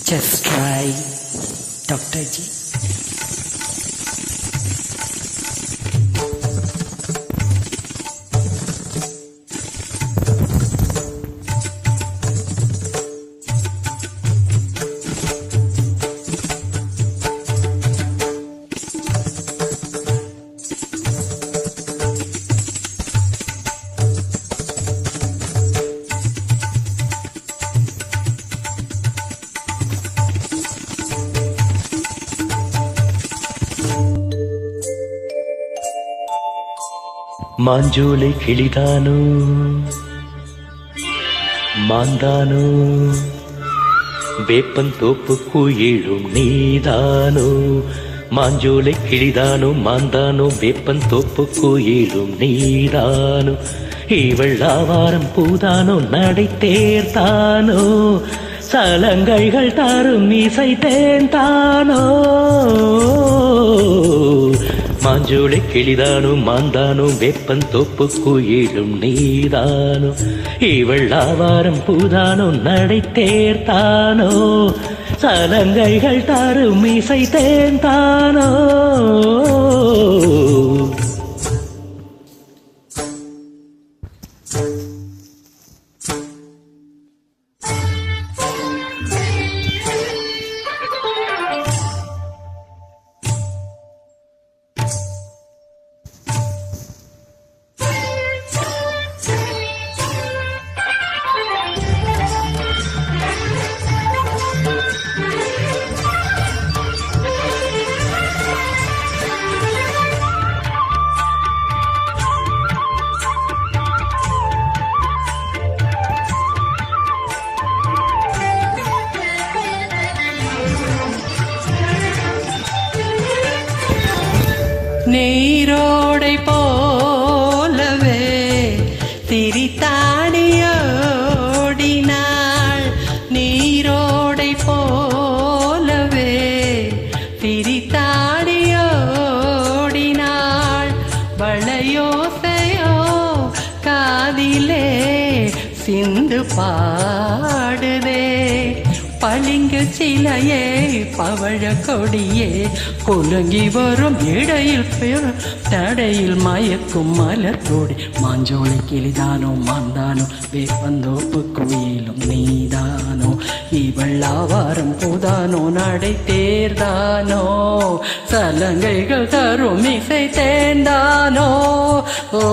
Just try, Dr. G. Manjolai கிளிதானோ மாந்தானோ வேப்பந்தோப்பு குயிலும் நீதானோ Manjolai கிளிதானோ மாந்தானோ வேப்பந்தோப்பு குயிலும் நீதானோ இவள் ஆவாரம் பூதானோ நடை தேர்த்தானோ சலங்கைகள் தரும் இசை தேன்தானோ மாஞ்சோலை கிளிதானோ மாந்தானோ வேப்பந்தோப்பு குயிலும் நீதானோ இவள் ஆவாரம் பூதானோ நடை தேர்த்தானோ சலங்கைகள் தரும் இசை தேன்தானோ நீரோடை போலவே திரித்தாடியோடினாள் நீரோடை போலவே திரித்தாடியோடினாள் வளையோசையோ காதிலே சிந்து பாடுதே பளிங்கு சிலையே பவழ கொடியே குலுங்கி வரும் இடையில் தடையில் மயக்கும் மலர்கோடி மாஞ்சோலை கிளிதானோ மாந்தானோ வேப்பந்தோப்பு குயிலும் நீதானோ இவள் ஆவாரம் பூதானோ நடை தேர்தானோ சலங்கைகள் தரும் இசை தேர்ந்தானோ ஓ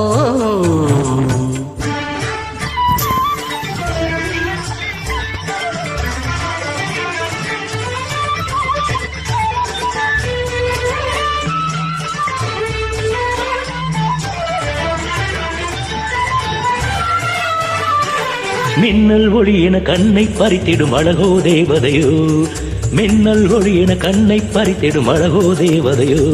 மின்னல் ஒளி என கண்ணை பறித்திடும் அழகோ தேவதையோ மின்னல் ஒளி என கண்ணை பறித்திடும் அழகோ தேவதையோ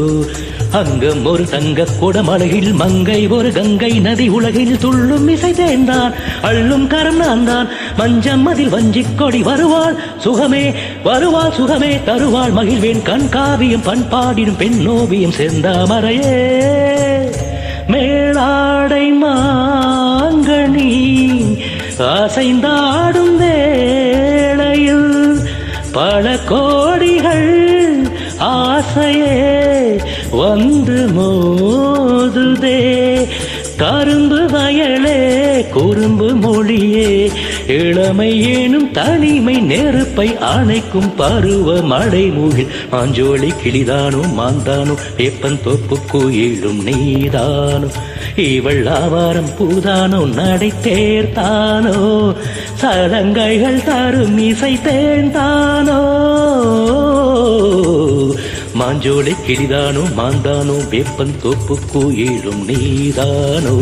அங்கம் ஒரு தங்க குடமழகில் மங்கை ஒரு கங்கை நதி உலகில் துள்ளும் இசை தேர்ந்தான் அள்ளும் கரம் நான் தான் மஞ்சம் அதில் வஞ்சிக் கொடி வருவாள் சுகமே வருவாள் சுகமே தருவாள் மகிழ்வேன் கண் காவியம் பண்பாடிடும் பெண்ணோவியம் செந்தாமரையே மேலாடை மாங்கனி அசைந்தாடும் வேளையில் பல கோடிகள் ஆசையே வந்து மோதுதே கரும்பு வயலே குறும்பு மொழியே இளமை ஏனும் தனிமை நெருப்பை அணைக்கும் பருவ மழை மூகில் மாஞ்சோலை கிளிதானோ மாந்தானோ வேப்பந்தோப்பு குயிலும் நீதானோ இவள் ஆவாரம் பூதானோ நடை தேர்த்தானோ சலங்கைகள் தரும் இசை தேர்ந்தானோ மாஞ்சோலை கிளிதானோ மாந்தானோ வேப்பந்தோப்பு குயிலும் நீதானோ